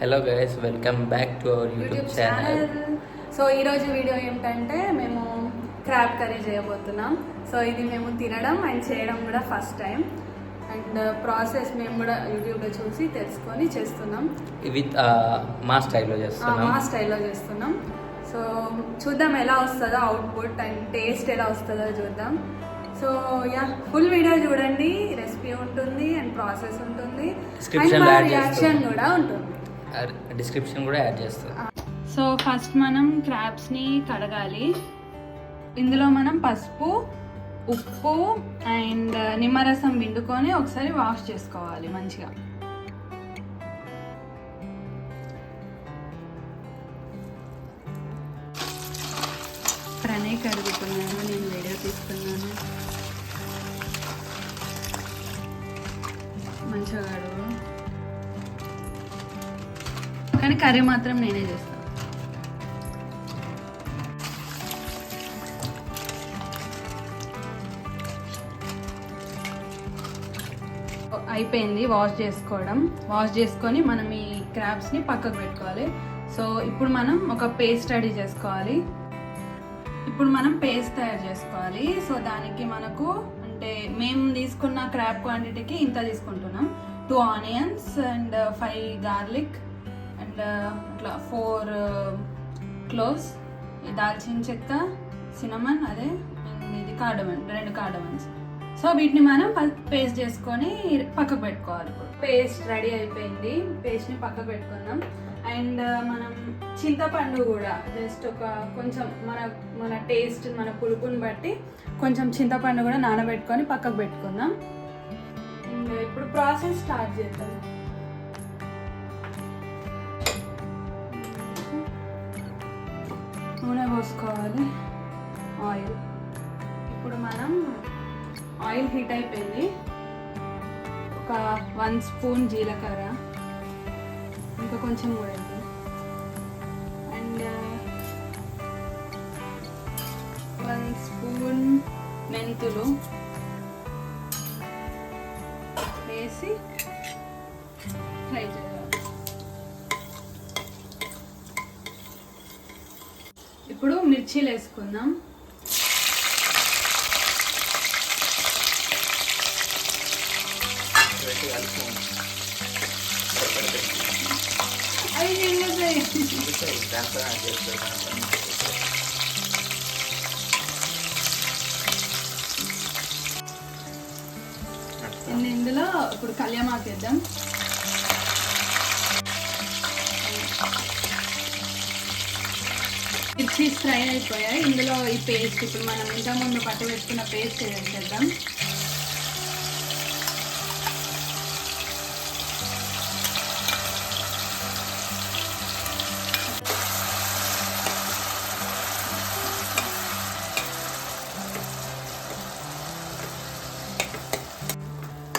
Hello guys, welcome back to our YouTube channel. So ఈరోజు video ఏంటంటే మేము crab curry చేయబోతున్నాం. సో ఇది మేము తినడం అండ్ చేయడం కూడా ఫస్ట్ టైం. అండ్ ప్రాసెస్ మేము కూడా యూట్యూబ్లో చూసి తెలుసుకొని చేస్తున్నాం. విత్ మా స్టైల్లో చేస్తున్నాం. సో చూద్దాం ఎలా వస్తుందో అవుట్పుట్ అండ్ టేస్ట్ ఎలా వస్తుందో చూద్దాం. సో యా, ఫుల్ వీడియో చూడండి. రెసిపీ ఉంటుంది అండ్ ప్రాసెస్ ఉంటుంది అండ్ మా రియాక్షన్ కూడా ఉంటుంది. డిస్క్రిప్షన్ కూడా యాడ్ చేస్తాం. సో ఫస్ట్ మనం క్రాబ్స్ని కడగాలి. ఇందులో మనం పసుపు, ఉప్పు అండ్ నిమ్మరసం పిండుకొని ఒకసారి వాష్ చేసుకోవాలి మంచిగా. ప్రణయ్ కడుగుతున్నాను, నేను వీడియో తీస్తున్నాను. మంచిగా కడుగు, కానీ కర్రీ మాత్రం నేనే చేస్తాను. అయిపోయింది వాష్ చేసుకోవడం. వాష్ చేసుకొని మనం ఈ క్రాబ్స్ని పక్కకు పెట్టుకోవాలి. సో ఇప్పుడు మనం ఒక పేస్ట్ రెడీ చేసుకోవాలి. ఇప్పుడు మనం పేస్ట్ తయారు చేసుకోవాలి. సో దానికి మనకు అంటే మేము తీసుకున్న క్రాబ్ క్వాంటిటీకి ఇంత తీసుకుంటున్నాం. 2 ఆనియన్స్ అండ్ 5 గార్లిక్ అండ్ అట్లా 4 క్లోవ్స్, దాల్చిన చెక్క, సినమన్ అదే, అండ్ ఇది కార్డమన్, 2 కార్డమన్స్. సో వీటిని మనం పేస్ట్ చేసుకొని పక్కకు పెట్టుకోవాలి. ఇప్పుడు పేస్ట్ రెడీ అయిపోయింది. పేస్ట్ని పక్కకు పెట్టుకుందాం. అండ్ మనం చింతపండు కూడా జస్ట్ ఒక కొంచెం మన టేస్ట్, మన పులుపుని బట్టి కొంచెం చింతపండు కూడా నానబెట్టుకొని పక్కకు పెట్టుకుందాం. అండ్ ఇప్పుడు ప్రాసెస్ స్టార్ట్ చేద్దాం. నూనె పోసుకోవాలి, ఆయిల్. ఇప్పుడు మనం ఆయిల్ హీట్ అయిపోయింది. ఒక 1 స్పూన్ జీలకర్ర, ఇంకా కొంచెం కూడా అండ్ 1 స్పూన్ మెంతులు వేసి ఫ్రై చేయాలి. ఇప్పుడు మిర్చీలు వేసుకుందాం. ఇందులో ఇప్పుడు కళ్యామాకు వేద్దాం. మిర్చి ఫ్రై అయిపోయాయి. ఇందులో ఈ పేస్ట్, ఇప్పుడు మనం ఇంతకుముందు పట్టు పెట్టుకున్న పేస్ట్ వేసేద్దాం.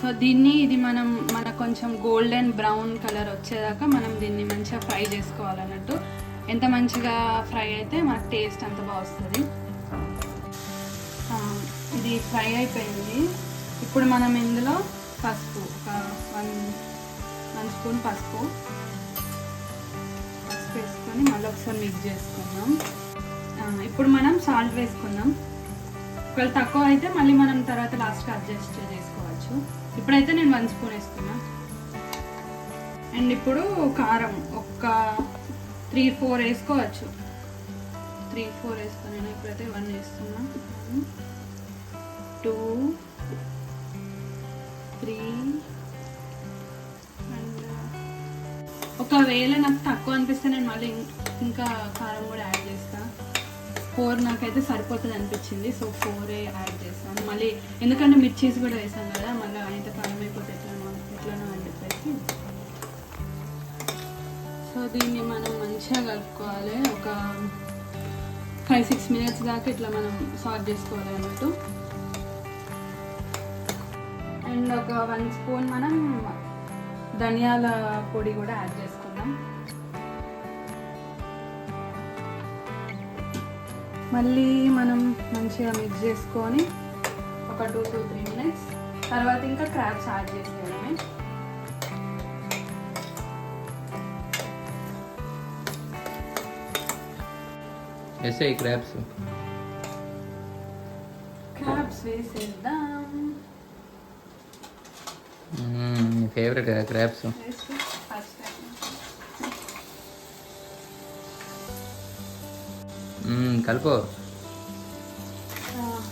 సో దీన్ని ఇది మన కొంచెం గోల్డెన్ బ్రౌన్ కలర్ వచ్చేదాకా మనం దీన్ని మంచిగా ఫ్రై చేసుకోవాలన్నట్టు. ఎంత మంచిగా ఫ్రై అయితే మనకు టేస్ట్ అంత బాగా వస్తుంది. ఇది ఫ్రై అయిపోయింది. ఇప్పుడు మనం ఇందులో పసుపు, ఒక 1 స్పూన్ పసుపు వేసుకొని మళ్ళీ ఒకసారి మిక్స్ చేసుకుందాం. ఇప్పుడు మనం సాల్ట్ వేసుకుందాం. ఒకవేళ తక్కువ అయితే మళ్ళీ మనం తర్వాత లాస్ట్కి అడ్జస్ట్ చేసుకోవచ్చు. ఇప్పుడైతే నేను 1 స్పూన్ వేసుకున్నా. అండ్ ఇప్పుడు కారం ఒక 3-4 వేసుకోవచ్చు. 3-4 వేసుకుని నేను ఇప్పుడైతే 1 వేస్తున్నా. 2, 3 అండ్ ఒకవేళ నాకు తక్కువ అనిపిస్తే నేను మళ్ళీ ఇంకా కారం కూడా యాడ్ చేస్తాను. 4 నాకైతే సరిపోతుంది అనిపించింది. సో 4 యాడ్ చేస్తాను మళ్ళీ, ఎందుకంటే మిర్చీస్ కూడా వేసాను కదా, మళ్ళీ అయితే కారం అయిపోతే ఎట్లనో అని చెప్పేసి. సో దీన్ని మనం మంచిగా కలుపుకోవాలి. ఒక 5-6 మినిట్స్ దాకా ఇట్లా మనం సాట్ చేసుకోవాలి అన్నట్టు. అండ్ ఒక 1 స్పూన్ మనం ధనియాల పొడి కూడా యాడ్ చేసుకుందాం. మళ్ళీ మనం మంచిగా మిక్స్ చేసుకొని ఒక 2 to 3 minutes తర్వాత ఇంకా క్రాబ్స్ యాడ్ చేసేయడమే. వేసే క్రాబ్స్. క్రాబ్స్ వేసేద్దాం. నీ ఫేవరెట్ కదా క్రాబ్స్. కలుపు.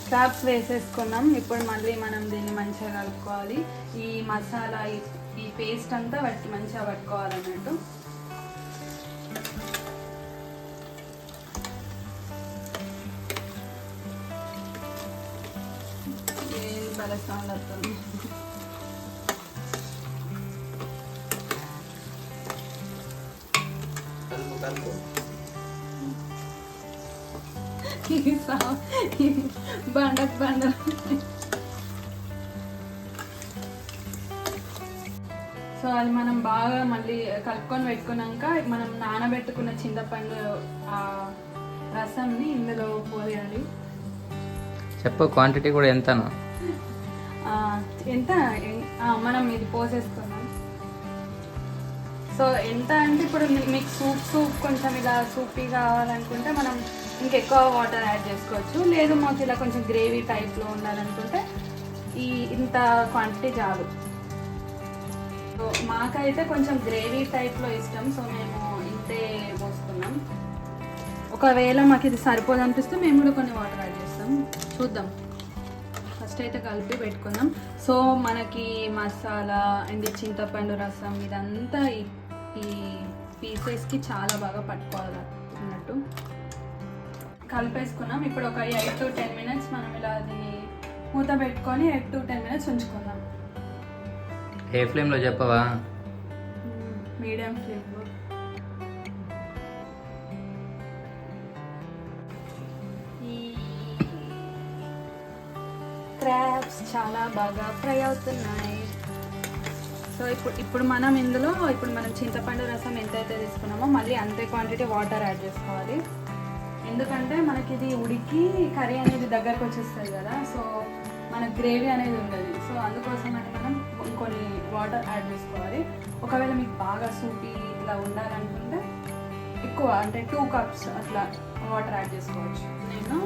క్రాబ్స్ వేసేసుకున్నాం. ఇప్పుడు మళ్ళీ మనం దీన్ని మంచిగా కలుపుకోవాలి. ఈ మసాలా ఈ పేస్ట్ అంతా మంచిగా పట్టుకోవాలన్నట్టు. భలే సౌండ్ వస్తుంది. కలుపు. బండ సో అది మనం బాగా మళ్ళీ కలుపుకొని పెట్టుకున్నాక మనం నానబెట్టుకున్న చింతపండు ఆ రసంని ఇందులో పోయాలి. చెప్పు క్వాంటిటీ కూడా ఎంతనో. ఎంత మనం ఇది పోసేసుకున్నాం. సో ఎంత అంటే ఇప్పుడు మీకు సూప్ కొంచెం ఇలా సూపీ కావాలనుకుంటే మనం ఇంకెక్కువ వాటర్ యాడ్ చేసుకోవచ్చు. లేదు మాకు ఇలా కొంచెం గ్రేవీ టైప్లో ఉండాలనుకుంటే ఇంత క్వాంటిటీ చాలు. సో మాకైతే కొంచెం గ్రేవీ టైప్లో ఇష్టం. సో మేము ఇంతే పోసుకున్నాం. ఒకవేళ మాకు ఇది సరిపోదు అనిపిస్తే మేము కూడా కొన్ని వాటర్ యాడ్ చేస్తాం. చూద్దాం. ఫస్ట్ అయితే కలిపి పెట్టుకుందాం. సో మనకి మసాలా అండ్ చింతపండు రసం ఇదంతా ఈ పీసెస్కి చాలా బాగా పట్టుకోవాలి అన్నట్టు కలిపేసుకున్నాం. ఇప్పుడు ఒక 8 to 10 minutes మనం ఇలా దీన్ని మూత పెట్టుకొని 8 to 10 minutes ఉంచుకుందాం. ఏ ఫ్లేమ్లో చెప్పవా? మీడియం ఫ్లేమ్లో. క్రాబ్స్ చాలా బాగా ఫ్రై అవుతున్నాయి. సో ఇప్పుడు మనం ఇందులో మనం చింతపండు రసం ఎంతైతే తీసుకున్నామో మళ్ళీ అంతే క్వాంటిటీ వాటర్ యాడ్ చేసుకోవాలి. ఎందుకంటే మనకి ఇది ఉడికి కర్రీ అనేది దగ్గరకు వచ్చేస్తుంది కదా. సో మనకు గ్రేవీ అనేది ఉండదు. సో అందుకోసం అని మనం ఇంకొన్ని వాటర్ యాడ్ చేసుకోవాలి. ఒకవేళ మీకు బాగా సూపీ ఇట్లా ఉండాలనుకుంటే ఎక్కువ అంటే 2 cups అట్లా వాటర్ యాడ్ చేసుకోవచ్చు. నేను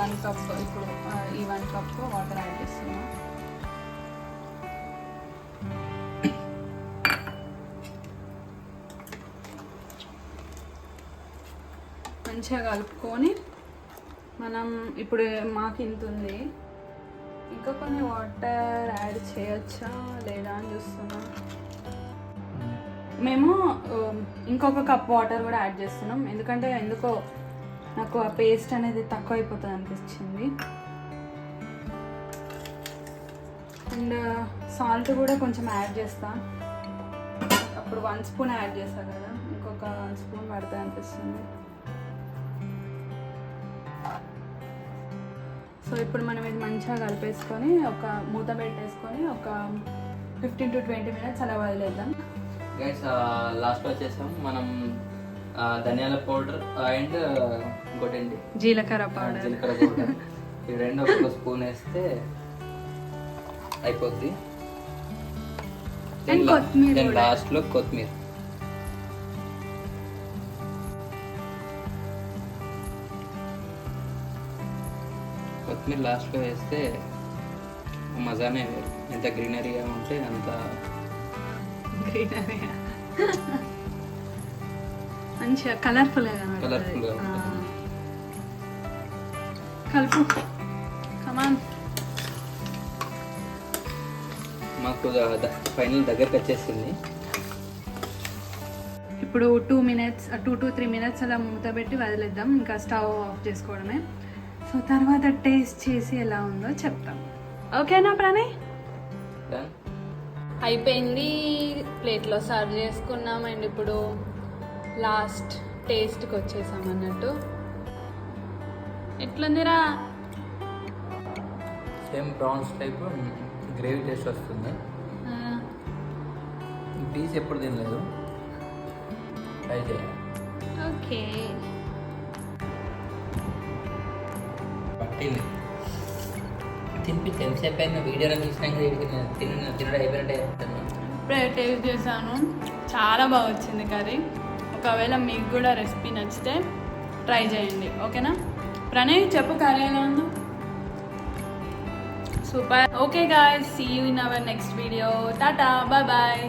1 cup ఇప్పుడు ఈ 1 cup వాటర్ యాడ్ చేస్తున్నాను. మంచిగా కలుపుకొని మనం ఇప్పుడు మాకు ఇంత ఉంది, ఇంకా కొన్ని వాటర్ యాడ్ చేయొచ్చా లేదా అని చూస్తున్నాం. మేము ఇంకొక కప్ వాటర్ కూడా యాడ్ చేస్తున్నాం. ఎందుకో నాకు ఆ పేస్ట్ అనేది తక్కువ అయిపోతుంది అనిపించింది. అండ్ సాల్ట్ కూడా కొంచెం యాడ్ చేస్తా. అప్పుడు 1 spoon యాడ్ చేస్తా కదా, ఇంకొక 1 spoon పడుతుంది అనిపిస్తుంది. సో ఇప్పుడు మనం ఇది మంచిగా కలిపేసుకొని ఒక మూత పెట్టేసుకొని ఒక 15 to 20 minutes అలా వదిలేద్దాం. గైస్ లాస్ట్ వచ్చేసాం మనం ధనియాల పౌడర్ అండ్ ఇంకోటి జీలకర్ర పౌడర్ ఇవి రెండు ఒక స్పూన్ వేస్తే అయిపోద్ది. లాస్ట్లో కొత్తిమీర. కొత్తిమీర లాస్ట్లో వేస్తే మజానే వేరు. ఎంత గ్రీనరీగా ఉంటే అంత మంచిగా కలర్ఫుల్గా కలుపు. కమాన్. మాకు ఫైనల్ దగ్గరకు వచ్చేసింది. ఇప్పుడు 2 to 3 minutes అలా మూత పెట్టి వదిలేద్దాం. ఇంకా స్టవ్ ఆఫ్ చేసుకోవడమే. సో తర్వాత టేస్ట్ చేసి ఎలా ఉందో చెప్తాం. ఓకేనా ప్రణయ్? అయిపోయింది. ప్లేట్లో సర్వ్ చేసుకున్నాం. అండ్ ఇప్పుడు లాస్ట్ టేస్ట్కి వచ్చేసాం అన్నట్టు. ఎట్లుందిరా? Same prawns type gravy taste వస్తుంది. పీస్ ఎప్పుడు తినలేదు, ట్రై చేయాలి. ఓకే. పట్టింది తినిపించి ఎంతసేపు అయినా వీడియోలో చూసినాక తినడం అయిపోయినట్టే చెప్తాను. ఇప్పుడే టేస్ట్ చేశాను, చాలా బాగా వచ్చింది కర్రీ. ఒకవేళ మీకు కూడా రెసిపీ నచ్చితే ట్రై చేయండి. ఓకేనా? ప్రణయ్ చెప్పు కర్రీ ఎలా ఉందో. Super. Okay guys, see you in our next video. టాటా, బాయ్ బాయ్.